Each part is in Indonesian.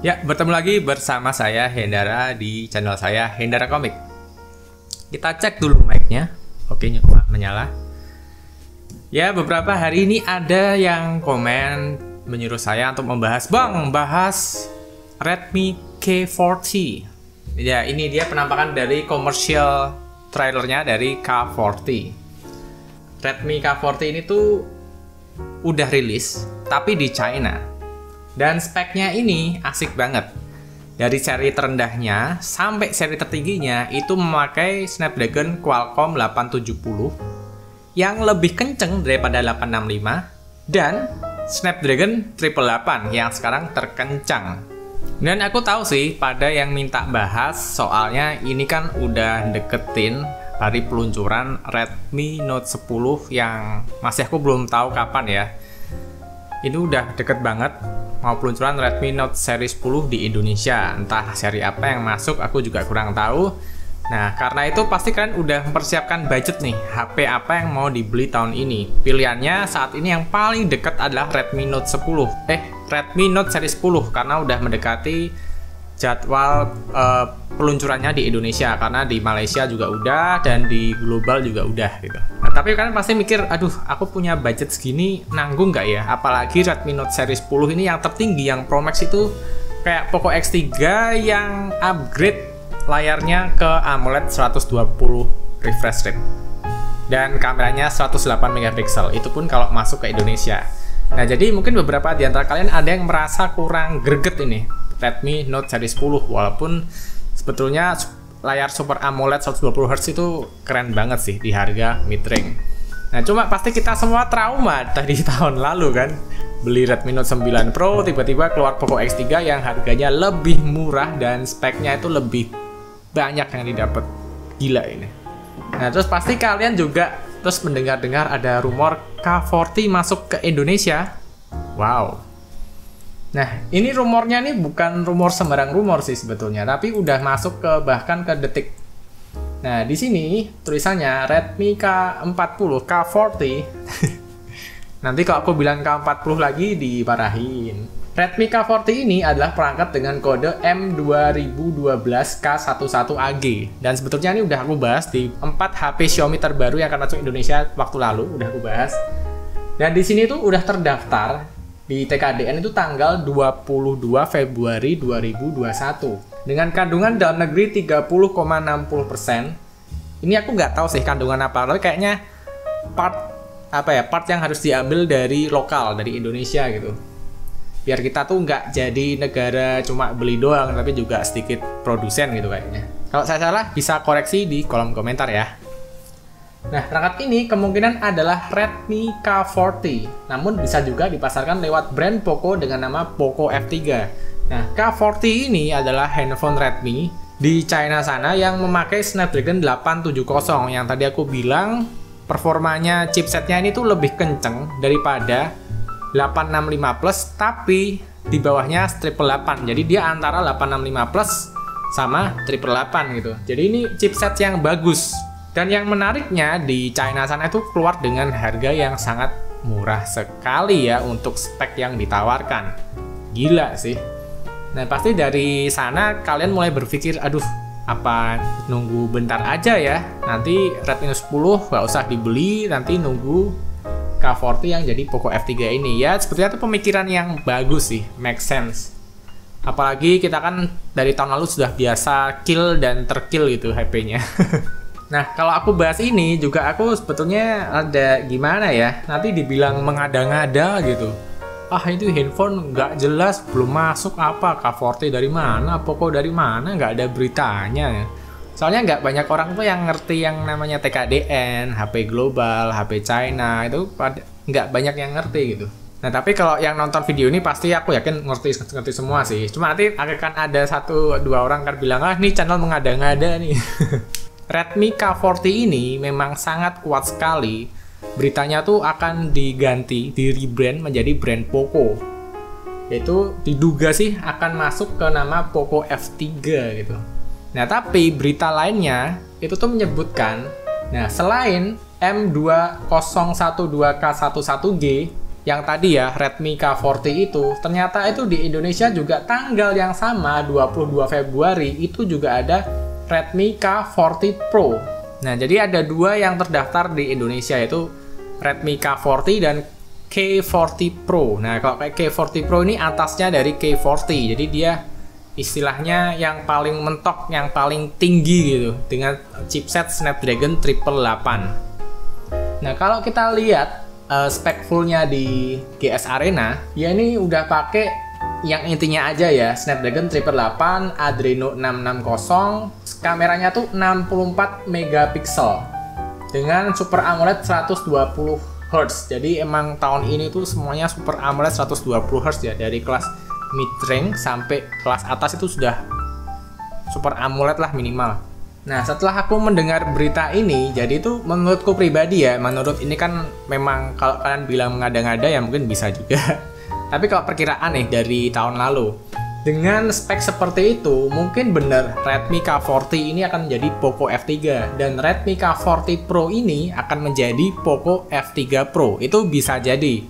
Ya, bertemu lagi bersama saya Hendara di channel saya Hendara Komik. Kita cek dulu mic-nya. Oke, menyala. Ya, beberapa hari ini ada yang komen menyuruh saya untuk bahas Redmi K40. Ya, ini dia penampakan dari komersial trailernya dari K40. Redmi K40 ini tuh udah rilis, tapi di China. Dan speknya ini asik banget. Dari seri terendahnya sampai seri tertingginya itu memakai Snapdragon Qualcomm 870 yang lebih kenceng daripada 865 dan Snapdragon 888 yang sekarang terkencang. Dan aku tahu sih pada yang minta bahas, soalnya ini kan udah deketin hari peluncuran Redmi Note 10 yang masih aku belum tahu kapan ya. Ini udah deket banget mau peluncuran Redmi Note seri 10 di Indonesia. Entah seri apa yang masuk, aku juga kurang tahu. Nah, karena itu pasti kalian udah mempersiapkan budget nih, HP apa yang mau dibeli tahun ini. Pilihannya saat ini yang paling dekat adalah Redmi Note 10. Redmi Note seri 10 karena udah mendekati jadwal peluncurannya di Indonesia, karena di Malaysia juga udah dan di global juga udah gitu. Nah, tapi kalian pasti mikir, aduh aku punya budget segini nanggung nggak ya? Apalagi Redmi Note seri 10 ini yang tertinggi, yang Pro Max itu kayak Poco X3 yang upgrade layarnya ke AMOLED 120 refresh rate dan kameranya 108 megapiksel, itu pun kalau masuk ke Indonesia. Nah, jadi mungkin beberapa di antara kalian ada yang merasa kurang greget ini Redmi Note seri 10, walaupun sebetulnya layar Super AMOLED 120Hz itu keren banget sih di harga mid-range. Nah, cuma pasti kita semua trauma tadi tahun lalu kan, beli Redmi Note 9 Pro, tiba-tiba keluar Poco X3 yang harganya lebih murah dan speknya itu lebih banyak yang didapat. Gila ini. Nah, terus pasti kalian juga terus mendengar-dengar ada rumor K40 masuk ke Indonesia. Wow. Nah, ini rumornya nih bukan rumor sembarang rumor sih sebetulnya, tapi udah masuk ke bahkan ke detik. Nah, di sini tulisannya Redmi K40, K40. Nanti kalau aku bilang K40 lagi diparahin. Redmi K40 ini adalah perangkat dengan kode M2012K11AG. Dan sebetulnya ini udah aku bahas di 4 HP Xiaomi terbaru yang akan masuk Indonesia waktu lalu, udah aku bahas. Dan di sini tuh udah terdaftar di TKDN itu tanggal 22 Februari 2021 dengan kandungan dalam negeri 30,60%. Ini aku nggak tahu sih kandungan apa, tapi kayaknya part yang harus diambil dari lokal, dari Indonesia gitu, biar kita tuh nggak jadi negara cuma beli doang tapi juga sedikit produsen gitu kayaknya. Kalau saya salah bisa koreksi di kolom komentar ya. Nah, perangkat ini kemungkinan adalah Redmi K40, namun bisa juga dipasarkan lewat brand Poco dengan nama Poco F3. Nah, K40 ini adalah handphone Redmi di China sana yang memakai Snapdragon 870 yang tadi aku bilang performanya chipsetnya ini tuh lebih kenceng daripada 865 Plus, tapi di bawahnya 888. Jadi dia antara 865 Plus sama 888 gitu. Jadi ini chipset yang bagus. Dan yang menariknya di China sana itu keluar dengan harga yang sangat murah sekali ya untuk spek yang ditawarkan. Gila sih. Nah, pasti dari sana kalian mulai berpikir, aduh, apa nunggu bentar aja ya? Nanti Redmi Note 10 nggak usah dibeli, nanti nunggu K40 yang jadi Poco F3 ini. Ya, sepertinya itu pemikiran yang bagus sih, make sense. Apalagi kita kan dari tahun lalu sudah biasa kill dan terkill gitu HP-nya. Nah, kalau aku bahas ini juga aku sebetulnya ada gimana ya, nanti dibilang mengada-ngada gitu. Ah, itu handphone nggak jelas, belum masuk apa, K40 dari mana, Poco dari mana, nggak ada beritanya. Soalnya nggak banyak orang tuh yang ngerti yang namanya TKDN, HP global, HP China, itu nggak banyak yang ngerti gitu. Nah, tapi kalau yang nonton video ini pasti aku yakin ngerti semua sih. Cuma nanti akan ada 1-2 orang kan bilang, ah ini channel mengada-ngada nih. Redmi K40 ini memang sangat kuat sekali. Beritanya tuh akan diganti, di rebrand menjadi brand Poco. Itu diduga sih akan masuk ke nama Poco F3 gitu. Nah, tapi berita lainnya itu tuh menyebutkan, nah selain M2012K11G yang tadi ya, Redmi K40 itu, ternyata itu di Indonesia juga tanggal yang sama, 22 Februari, itu juga ada Redmi K40 Pro. Nah, jadi ada dua yang terdaftar di Indonesia, yaitu Redmi K40 dan K40 Pro. Nah, kalau kayak K40 Pro ini atasnya dari K40, jadi dia istilahnya yang paling mentok, yang paling tinggi gitu, dengan chipset Snapdragon 888. Nah, kalau kita lihat spek fullnya di GS Arena, ya ini udah pakai yang intinya aja ya, Snapdragon 888, Adreno 660, kameranya tuh 64 megapiksel dengan Super AMOLED 120 Hz. Jadi emang tahun ini tuh semuanya Super AMOLED 120 Hz ya, dari kelas mid range sampai kelas atas itu sudah Super AMOLED lah minimal. Nah, setelah aku mendengar berita ini, jadi itu menurutku pribadi ya, menurut ini kan memang kalau kalian bilang mengada-ngada ya mungkin bisa juga. Tapi kalau perkiraan nih dari tahun lalu, dengan spek seperti itu, mungkin bener Redmi K40 ini akan menjadi Poco F3, dan Redmi K40 Pro ini akan menjadi Poco F3 Pro. Itu bisa jadi.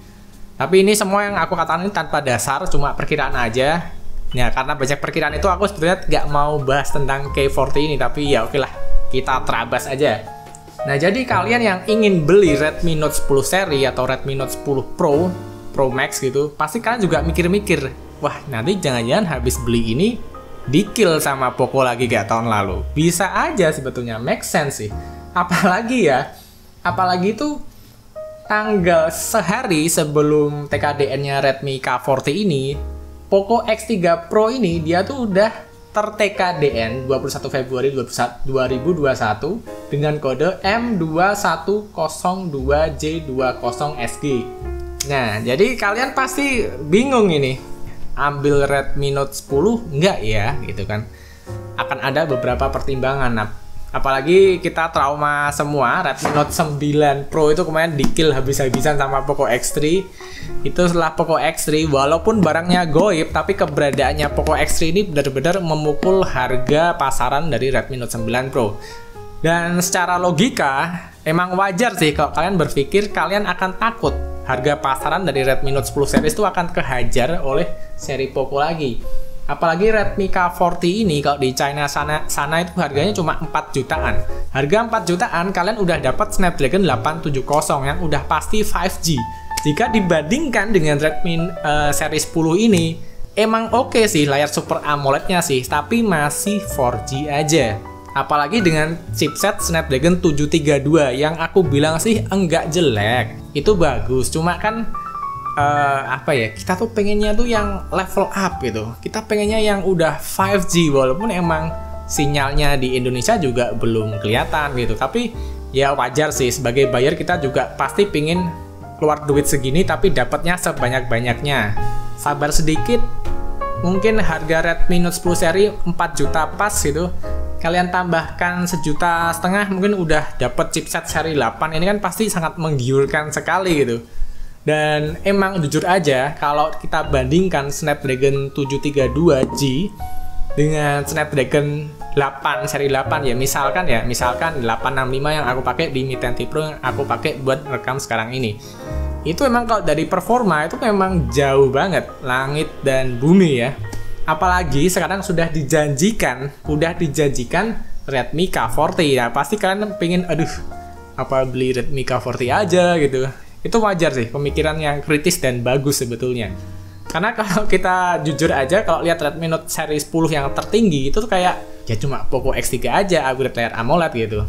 Tapi ini semua yang aku katakan ini tanpa dasar, cuma perkiraan aja. Ya, karena banyak perkiraan itu aku sebenarnya nggak mau bahas tentang K40 ini, tapi ya oke lah, kita terabas aja. Nah, jadi kalian yang ingin beli Redmi Note 10 seri atau Redmi Note 10 Pro, Pro Max gitu, pasti kalian juga mikir-mikir, wah nanti jangan-jangan habis beli ini di-kill sama Poco lagi gak tahun lalu. Bisa aja sebetulnya, make sense sih. Apalagi itu tanggal sehari sebelum TKDN-nya Redmi K40 ini, Poco X3 Pro ini dia tuh udah ter-TKDN 21 Februari 2021 dengan kode M2102J20SG. Nah, jadi kalian pasti bingung ini, ambil Redmi Note 10 enggak ya, gitu kan. Akan ada beberapa pertimbangan. Nah, apalagi kita trauma semua, Redmi Note 9 Pro itu kemarin di-kill habis-habisan sama Poco X3. Itu setelah Poco X3, walaupun barangnya goib, tapi keberadaannya Poco X3 ini benar-benar memukul harga pasaran dari Redmi Note 9 Pro. Dan secara logika, emang wajar sih kalau kalian berpikir kalian akan takut harga pasaran dari Redmi Note 10 series itu akan kehajar oleh seri Poco lagi. Apalagi Redmi K40 ini kalau di China sana itu harganya cuma 4 jutaan. Harga 4 jutaan kalian udah dapat Snapdragon 870 yang udah pasti 5G. Jika dibandingkan dengan Redmi seri 10 ini, emang oke sih layar Super AMOLED-nya sih, tapi masih 4G aja. Apalagi dengan chipset Snapdragon 732 yang aku bilang sih enggak jelek, itu bagus. Cuma kan kita tuh pengennya tuh yang level up gitu. Kita pengennya yang udah 5G, walaupun emang sinyalnya di Indonesia juga belum kelihatan gitu. Tapi ya wajar sih, sebagai buyer kita juga pasti pingin keluar duit segini tapi dapatnya sebanyak-banyaknya. Sabar sedikit, mungkin harga Redmi Note 10 seri 4 juta pas gitu. Kalian tambahkan 1,5 juta mungkin udah dapat chipset seri 8. Ini kan pasti sangat menggiurkan sekali gitu. Dan emang jujur aja kalau kita bandingkan Snapdragon 732G dengan Snapdragon 8 seri 8 ya, misalkan 865 yang aku pakai di Mi 10T Pro yang aku pakai buat rekam sekarang ini. Itu emang kalau dari performa itu memang jauh banget, langit dan bumi ya. Apalagi sekarang sudah dijanjikan Redmi K40 ya, pasti kalian pengen apa beli Redmi K40 aja gitu. Itu wajar sih, pemikiran yang kritis dan bagus sebetulnya. Karena kalau kita jujur aja, kalau lihat Redmi Note seri 10 yang tertinggi itu tuh kayak ya cuma Poco X3 aja upgrade layar AMOLED gitu.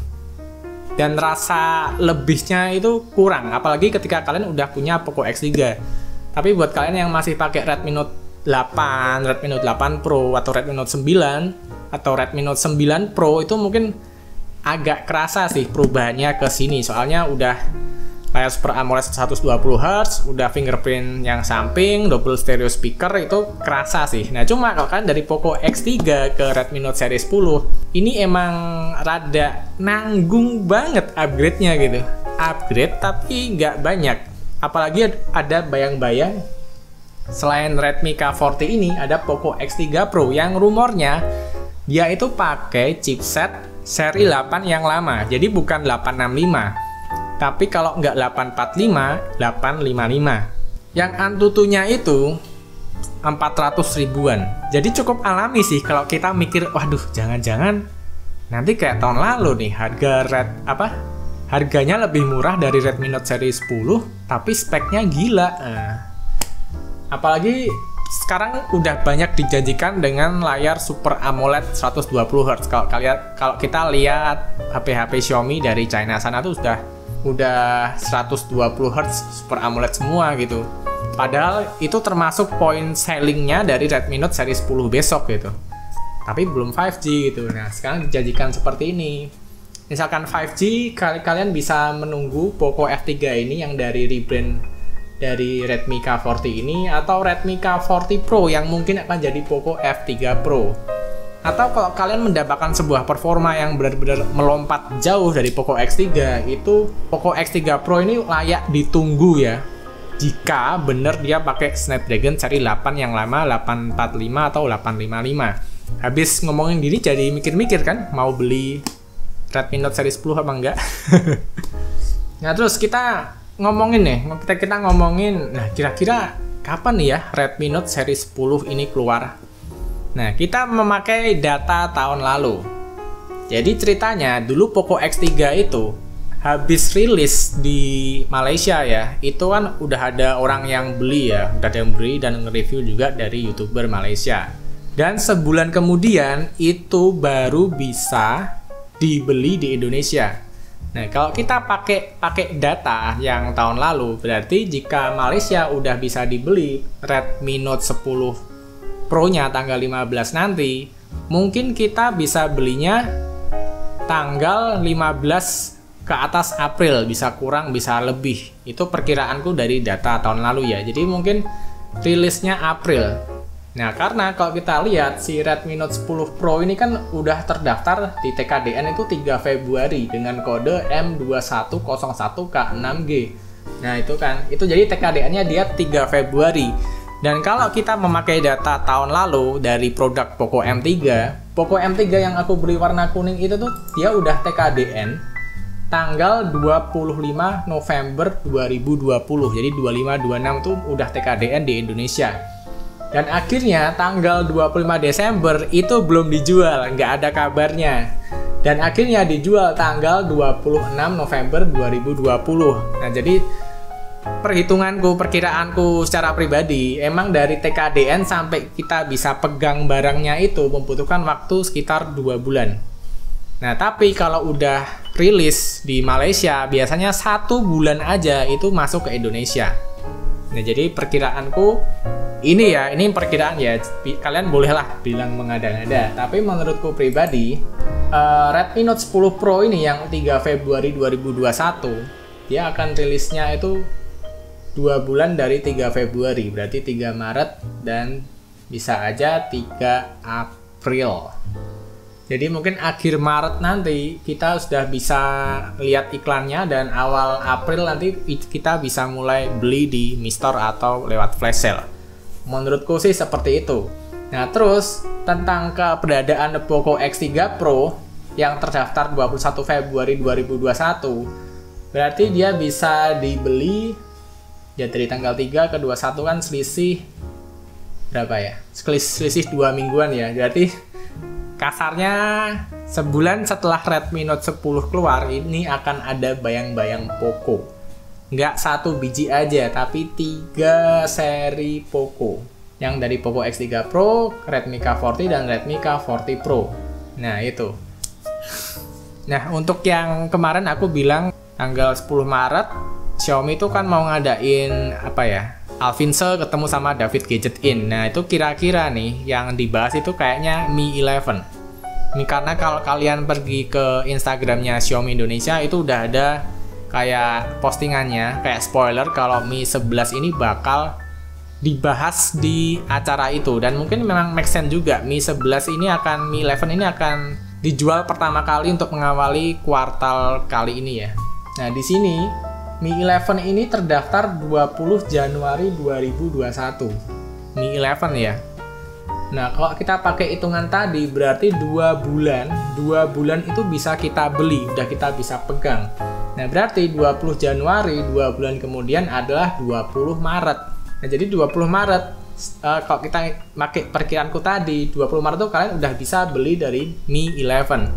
Dan rasa lebihnya itu kurang, apalagi ketika kalian udah punya Poco X3. Tapi buat kalian yang masih pakai Redmi Note 8, Redmi Note 8 Pro atau Redmi Note 9 atau Redmi Note 9 Pro itu mungkin agak kerasa sih perubahannya ke sini. Soalnya udah layar Super AMOLED 120 Hz, udah fingerprint yang samping, double stereo speaker, itu kerasa sih. Nah, cuma kalau kan dari Poco X3 ke Redmi Note seri 10, ini emang rada nanggung banget upgrade-nya gitu. Upgrade tapi nggak banyak. Apalagi ada bayang-bayang selain Redmi K40 ini ada Poco X3 Pro yang rumornya dia itu pakai chipset seri 8 yang lama. Jadi bukan 865. Tapi kalau nggak 845, 855. Yang Antutunya itu 400 ribuan. Jadi cukup alami sih kalau kita mikir, waduh, jangan-jangan nanti kayak tahun lalu nih harganya lebih murah dari Redmi Note seri 10 tapi speknya gila. Apalagi sekarang udah banyak dijanjikan dengan layar Super AMOLED 120 Hz. Kalau kita lihat HP-HP Xiaomi dari China sana tuh udah 120 Hz Super AMOLED semua gitu. Padahal itu termasuk poin sellingnya dari Redmi Note seri 10 besok gitu. Tapi belum 5G gitu. Nah, sekarang dijanjikan seperti ini. Misalkan 5G, kalian bisa menunggu Poco F3 ini yang dari rebrand dari Redmi K40 ini, atau Redmi K40 Pro yang mungkin akan jadi Poco F3 Pro. Atau kalau kalian mendapatkan sebuah performa yang benar-benar melompat jauh dari Poco X3, itu Poco X3 Pro ini layak ditunggu ya. Jika bener dia pakai Snapdragon seri 8 yang lama, 845 atau 855. Habis ngomongin gini jadi mikir-mikir kan, mau beli Redmi Note seri 10 apa enggak? Nah, terus kita ngomongin, nah kira-kira kapan nih ya Redmi Note seri 10 ini keluar? Nah, kita memakai data tahun lalu. Jadi ceritanya dulu Poco X3 itu habis rilis di Malaysia ya, itu kan udah ada orang yang beli ya, udah ada yang beli dan nge-review juga dari YouTuber Malaysia. Dan sebulan kemudian itu baru bisa dibeli di Indonesia. Nah, kalau kita pakai data yang tahun lalu, berarti jika Malaysia udah bisa dibeli Redmi Note 10 Pro-nya tanggal 15 nanti, mungkin kita bisa belinya tanggal 15 ke atas April, bisa kurang, bisa lebih. Itu perkiraanku dari data tahun lalu ya. Jadi mungkin rilisnya April. Nah, karena kalau kita lihat si Redmi Note 10 Pro ini kan udah terdaftar di TKDN itu 3 Februari dengan kode M2101K6G. Nah, itu jadi TKDN-nya dia 3 Februari. Dan kalau kita memakai data tahun lalu dari produk Poco M3 yang aku beli warna kuning itu tuh dia udah TKDN tanggal 25 November 2020. Jadi 25-26 tuh udah TKDN di Indonesia. Dan akhirnya tanggal 25 Desember itu belum dijual, nggak ada kabarnya. Dan akhirnya dijual tanggal 26 November 2020. Nah, jadi perkiraanku secara pribadi, emang dari TKDN sampai kita bisa pegang barangnya itu membutuhkan waktu sekitar 2 bulan. Nah, tapi kalau udah rilis di Malaysia, biasanya 1 bulan aja itu masuk ke Indonesia. Nah, jadi perkiraanku ini perkiraan ya, kalian bolehlah bilang mengada-ngada, tapi menurutku pribadi Redmi Note 10 Pro ini yang 3 Februari 2021 dia akan rilisnya itu 2 bulan dari 3 Februari, berarti 3 Maret dan bisa aja 3 April. Jadi mungkin akhir Maret nanti kita sudah bisa lihat iklannya, dan awal April nanti kita bisa mulai beli di Mi Store atau lewat flash sale. Menurutku sih seperti itu. Nah, terus tentang keberadaan Poco X3 Pro yang terdaftar 21 Februari 2021, berarti dia bisa dibeli ya dari tanggal 3 ke 21 kan selisih berapa ya? Selisih 2 mingguan ya. Jadi kasarnya sebulan setelah Redmi Note 10 keluar, ini akan ada bayang-bayang Poco. Nggak 1 biji aja, tapi 3 seri Poco. Yang dari Poco X3 Pro, Redmi K40, dan Redmi K40 Pro. Nah, itu. Nah, untuk yang kemarin aku bilang tanggal 10 Maret, Xiaomi itu kan mau ngadain Alvinse ketemu sama David Gadget In. Nah, itu kira-kira nih yang dibahas itu kayaknya Mi 11. Karena kalau kalian pergi ke Instagramnya Xiaomi Indonesia itu udah ada kayak postingannya, kayak spoiler kalau Mi 11 ini bakal dibahas di acara itu. Dan mungkin memang make sense juga, Mi 11 ini Mi 11 ini akan dijual pertama kali untuk mengawali kuartal kali ini ya. Nah, di sini Mi 11 ini terdaftar 20 Januari 2021. Mi 11 ya. Nah, kalau kita pakai hitungan tadi berarti 2 bulan itu bisa kita beli, udah kita bisa pegang. Nah, berarti 20 Januari, 2 bulan kemudian adalah 20 Maret. Nah, jadi 20 Maret kalau kita pakai perkiraanku tadi, 20 Maret tuh kalian udah bisa beli dari Mi 11.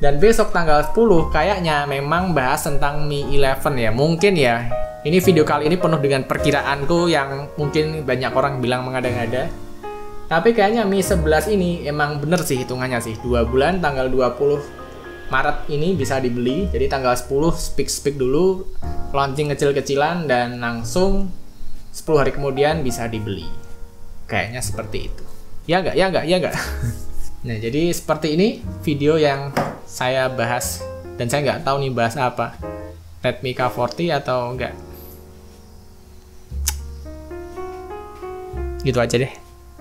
Dan besok tanggal 10 kayaknya memang bahas tentang Mi 11 ya. Mungkin ya. Ini video kali ini penuh dengan perkiraanku yang mungkin banyak orang bilang mengada-ngada. Tapi kayaknya Mi 11 ini emang bener sih hitungannya sih. 2 bulan tanggal 20 Maret ini bisa dibeli. Jadi tanggal 10 speak dulu, launching kecil-kecilan dan langsung 10 hari kemudian bisa dibeli. Kayaknya seperti itu. Ya nggak, ya nggak, ya nggak. Nah, jadi seperti ini video yang saya bahas. Dan saya nggak tahu nih bahas apa. Redmi K40 atau enggak. Gitu aja deh.